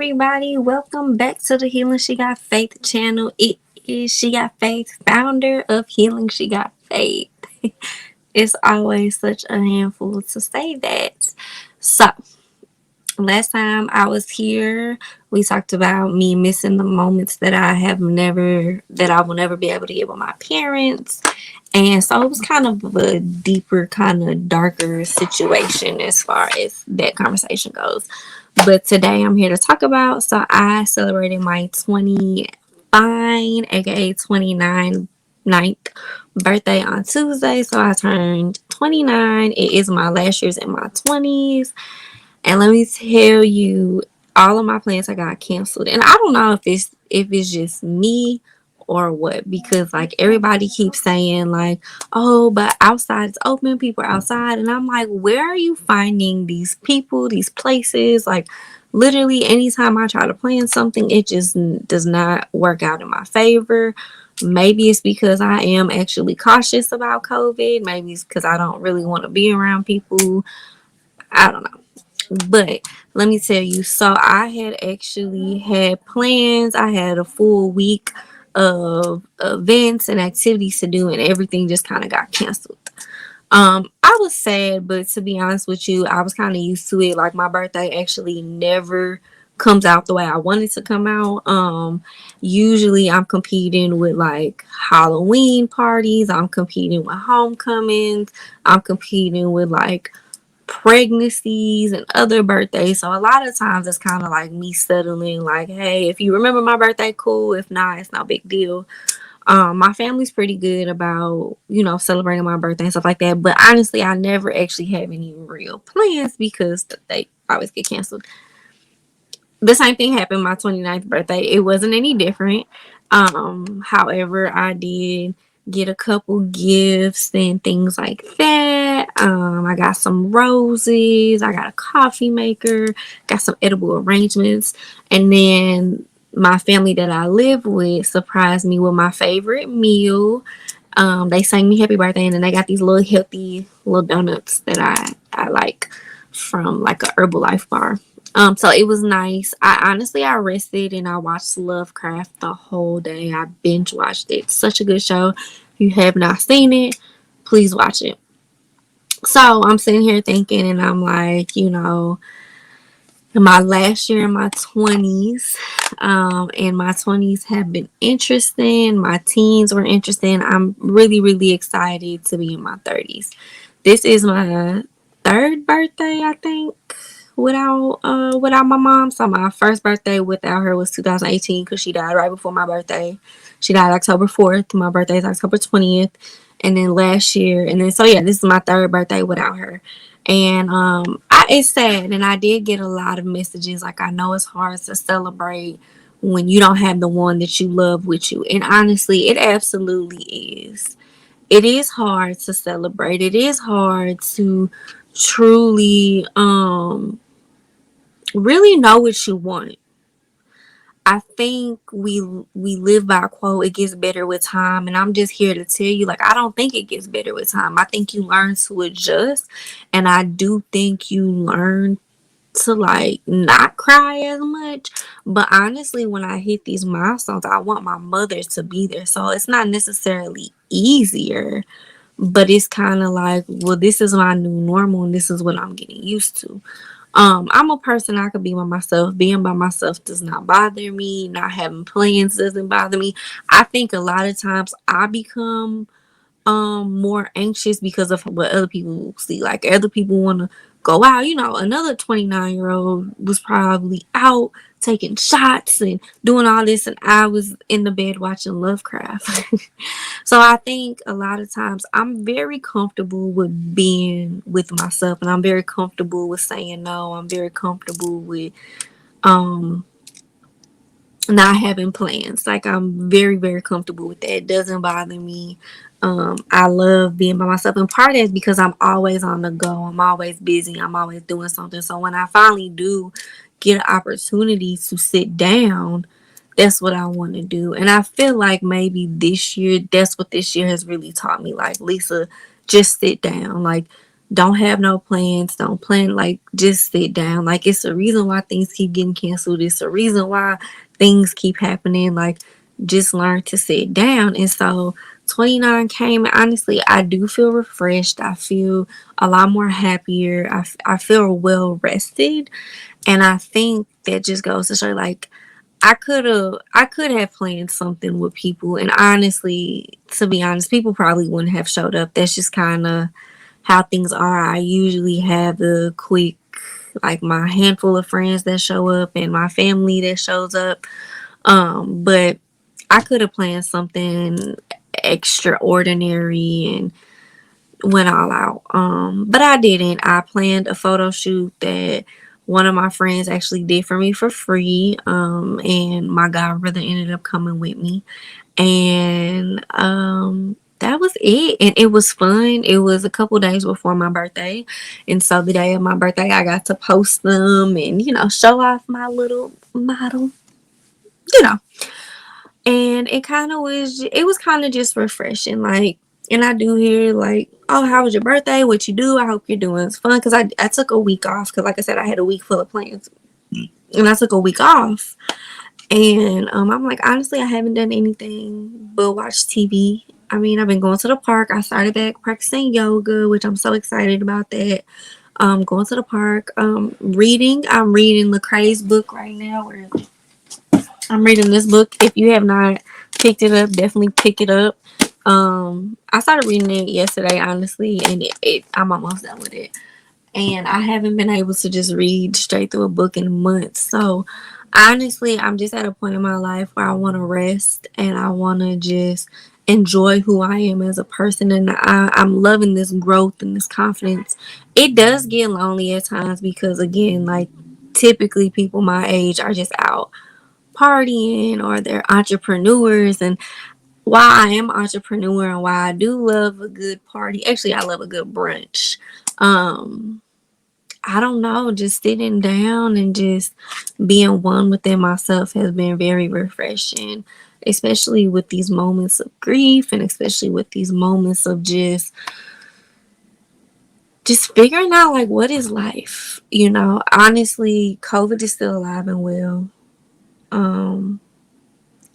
everybody. Welcome back to the Healing She Got Faith channel. It is She Got Faith, founder of Healing She Got Faith. It's always such a handful to say that. So, last time I was here, we talked about me missing the moments that I will never be able to get with my parents. And so it was kind of a deeper, kind of darker situation as far as that conversation goes. But today I'm here to talk about. So I celebrated my aka 29th birthday on Tuesday. So I turned 29. It is my last year's in my 20s. And let me tell you, all of my plans I got canceled. And I don't know if it's just me or what, because like everybody keeps saying like, oh, but outside it's open, people are outside, and I'm like, where are you finding these people, these places? Like literally anytime I try to plan something, it just does not work out in my favor. Maybe it's because I am actually cautious about COVID. Maybe it's because I don't really want to be around people. I don't know. But let me tell you, so I had actually had plans. I had a full week of events and activities to do, and everything just kind of got canceled. I was sad, but to be honest with you, I was kind of used to it. Like my birthday actually never comes out the way I want it to come out. Usually I'm competing with like Halloween parties, I'm competing with homecomings, I'm competing with like pregnancies and other birthdays. So a lot of times it's kind of like me settling like, hey, if you remember my birthday, cool. If not, it's no big deal. My family's pretty good about, celebrating my birthday and stuff like that. But honestly, I never actually have any real plans because they always get canceled. The same thing happened my 29th birthday. It wasn't any different. However, I did get a couple gifts and things like that. I got some roses, I got a coffee maker, got some edible arrangements, and then my family that I live with surprised me with my favorite meal. They sang me happy birthday, and then they got these little healthy little donuts that I like from like a Herbalife bar. So it was nice. I rested and I watched Lovecraft the whole day. I binge watched it. Such a good show. If you have not seen it, please watch it. So I'm sitting here thinking, and I'm like, in my last year in my 20s, and my 20s have been interesting. My teens were interesting. I'm really, really excited to be in my 30s. This is my third birthday, I think, without my mom. So my first birthday without her was 2018 because she died right before my birthday. She died October 4th. My birthday is October 20th. And then last year, and then so yeah, this is my third birthday without her. And it's sad, and I did get a lot of messages like, I know it's hard to celebrate when you don't have the one that you love with you. And honestly, it absolutely is. It is hard to celebrate. It is hard to truly really know what you want. I think we live by a quote, it gets better with time, and I'm just here to tell you, like, I don't think it gets better with time. I think you learn to adjust, and I do think you learn to like not cry as much. But honestly, when I hit these milestones, I want my mother to be there. So it's not necessarily easier, but it's kind of like, well, this is my new normal and this is what I'm getting used to. I'm a person, I could be by myself. Being by myself does not bother me. Not having plans doesn't bother me. I think a lot of times I become more anxious because of what other people see. Like other people want to go out. Another 29-year-old was probably out taking shots and doing all this, and I was in the bed watching Lovecraft. So I think a lot of times I'm very comfortable with being with myself, and I'm very comfortable with saying no. I'm very comfortable with um not having plans. Like I'm very, very comfortable with that. It doesn't bother me. I love being by myself, and part of it is because I'm always on the go. I'm always busy. I'm always doing something. So when I finally do get an opportunity to sit down, that's what I want to do. And I feel like maybe this year, that's what this year has really taught me. Like, Lisa, just sit down. Like, don't have no plans, don't plan, like just sit down. Like it's a reason why things keep getting canceled. It's a reason why things keep happening. Like just learn to sit down. And so 29 came. Honestly, I do feel refreshed. I feel a lot more happier. I feel well rested. And I think that just goes to show, like, I could have planned something with people, and honestly, to be honest, people probably wouldn't have showed up. That's just kind of how things are. I usually have the quick, like my handful of friends that show up and my family that shows up. But I could have planned something extraordinary and went all out. But I didn't. I planned a photo shoot that one of my friends actually did for me for free. And my godbrother ended up coming with me. And that was it. And it was fun. It was a couple days before my birthday. And so the day of my birthday, I got to post them and, show off my little model, you know. And it was kind of just refreshing. Like, and I do hear, like, oh, how was your birthday? What you do? I hope you're doing fun. Because I took a week off. Because, like I said, I had a week full of plans. And I took a week off. And I'm like, honestly, I haven't done anything but watch TV. I mean, I've been going to the park. I started back practicing yoga, which I'm so excited about that. Going to the park. Reading. I'm reading Lecrae's book right now. Where I'm reading this book. If you have not picked it up, definitely pick it up. I started reading it yesterday, honestly, and I'm almost done with it. And I haven't been able to just read straight through a book in months. So honestly, I'm just at a point in my life where I want to rest and I want to just enjoy who I am as a person. And I'm loving this growth and this confidence. It does get lonely at times because, again, like typically people my age are just out partying or they're entrepreneurs. And while I am an entrepreneur and why I do love a good party, actually I love a good brunch. Um, I don't know, just sitting down and just being one within myself has been very refreshing, especially with these moments of grief and especially with these moments of just figuring out, like, what is life? Honestly, COVID is still alive and well. Um,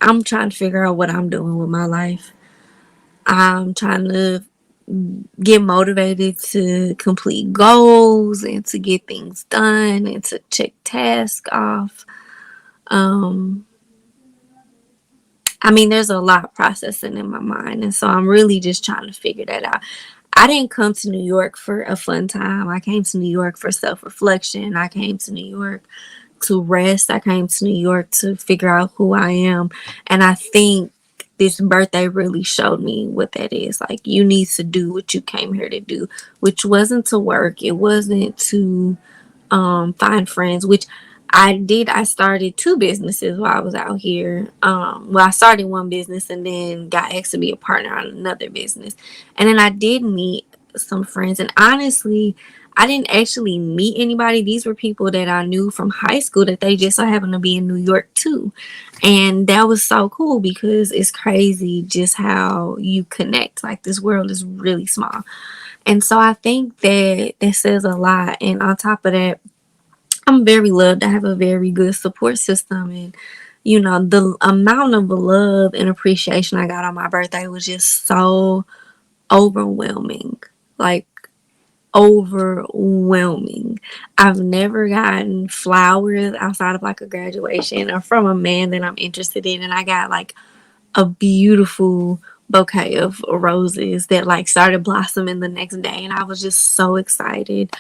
I'm trying to figure out what I'm doing with my life. I'm trying to get motivated to complete goals and to get things done and to check tasks off. Um, I mean, there's a lot processing in my mind, and so I'm really just trying to figure that out. I didn't come to New York for a fun time. I came to New York for self reflection. I came to New York to rest. I came to New York to figure out who I am. And I think this birthday really showed me what that is. Like, you need to do what you came here to do, which wasn't to work. It wasn't to find friends, which I did. I started two businesses while I was out here. Well, I started one business and then got asked to be a partner on another business. And then I did meet some friends. And honestly, I didn't actually meet anybody. These were people that I knew from high school that they just so happened to be in New York too. And that was so cool because it's crazy just how you connect. Like, this world is really small. And so I think that that says a lot. And on top of that, I'm very loved. I have a very good support system. And, the amount of love and appreciation I got on my birthday was just so overwhelming. Like, overwhelming. I've never gotten flowers outside of like a graduation or from a man that I'm interested in. And I got like a beautiful bouquet of roses that like started blossoming the next day. And I was just so excited.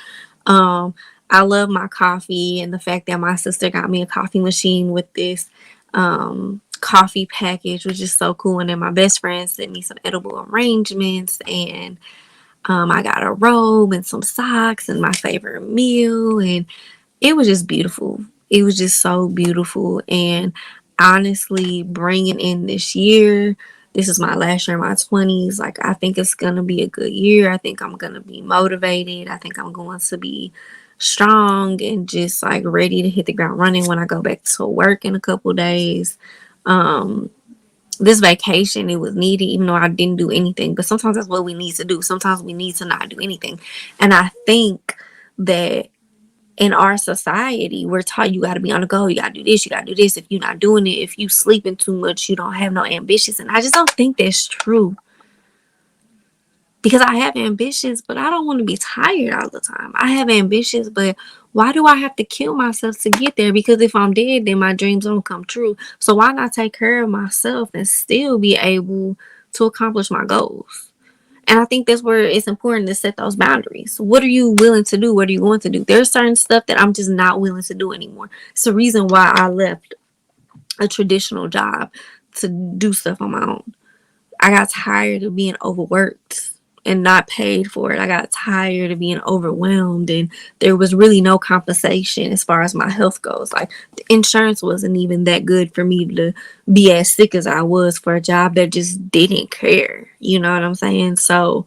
Um, I love my coffee and the fact that my sister got me a coffee machine with this coffee package was just so cool. And then my best friend sent me some edible arrangements and I got a robe and some socks and my favorite meal. And it was just beautiful. It was just so beautiful. And honestly, bringing in this year, this is my last year in my 20s. Like, I think it's going to be a good year. I think I'm going to be motivated. I think I'm going to be strong and just like ready to hit the ground running when I go back to work in a couple days. Um, this vacation, it was needed, even though I didn't do anything. But sometimes that's what we need to do. Sometimes we need to not do anything. And I think that in our society, we're taught you got to be on the go. You got to do this. You got to do this. If you're not doing it, if you sleeping too much, you don't have no ambitions. And I just don't think that's true. Because I have ambitions, but I don't want to be tired all the time. I have ambitions, but why do I have to kill myself to get there? Because if I'm dead, then my dreams don't come true. So why not take care of myself and still be able to accomplish my goals? And I think that's where it's important to set those boundaries. What are you willing to do? What are you going to do? There's certain stuff that I'm just not willing to do anymore. It's the reason why I left a traditional job to do stuff on my own. I got tired of being overworked and not paid for it. I got tired of being overwhelmed, and there was really no compensation as far as my health goes. Like, the insurance wasn't even that good for me to be as sick as I was for a job that just didn't care. You know what I'm saying? So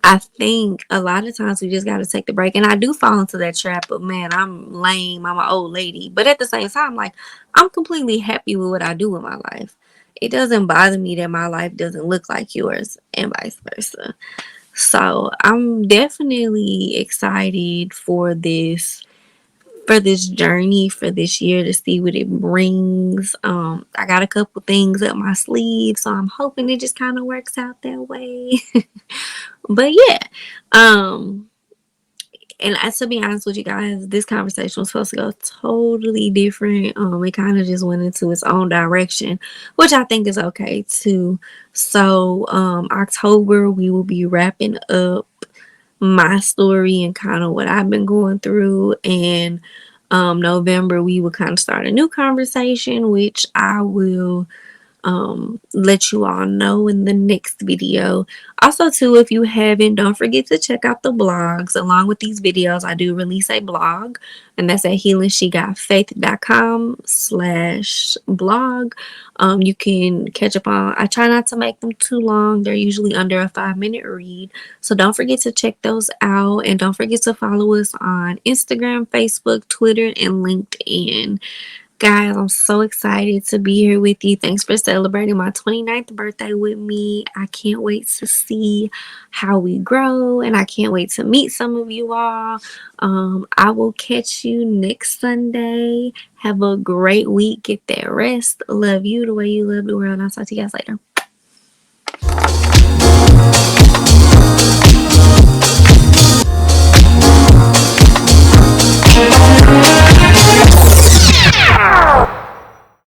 I think a lot of times we just got to take the break. And I do fall into that trap of, man, I'm lame, I'm an old lady. But at the same time, like, I'm completely happy with what I do in my life. It doesn't bother me that my life doesn't look like yours and vice versa. So I'm definitely excited for this journey, for this year, to see what it brings. I got a couple things up my sleeve, so I'm hoping it just kind of works out that way. But yeah, um, and to be honest with you guys, this conversation was supposed to go totally different. It kind of just went into its own direction, which I think is okay too. So, October we will be wrapping up my story and kind of what I've been going through, and November we will kind of start a new conversation, which I will let you all know in the next video. Also too, if you haven't, don't forget to check out the blogs. Along with these videos, I do release a blog, and that's at HealingSheGotFaith.com/blog. You can catch up on, I try not to make them too long. They're usually under a 5-minute read. So don't forget to check those out, and don't forget to follow us on Instagram, Facebook, Twitter, and LinkedIn. Guys, I'm so excited to be here with you. Thanks for celebrating my 29th birthday with me. I can't wait to see how we grow, and I can't wait to meet some of you all. I will catch you next Sunday. Have a great week. Get that rest. Love you the way you love the world. I'll talk to you guys later.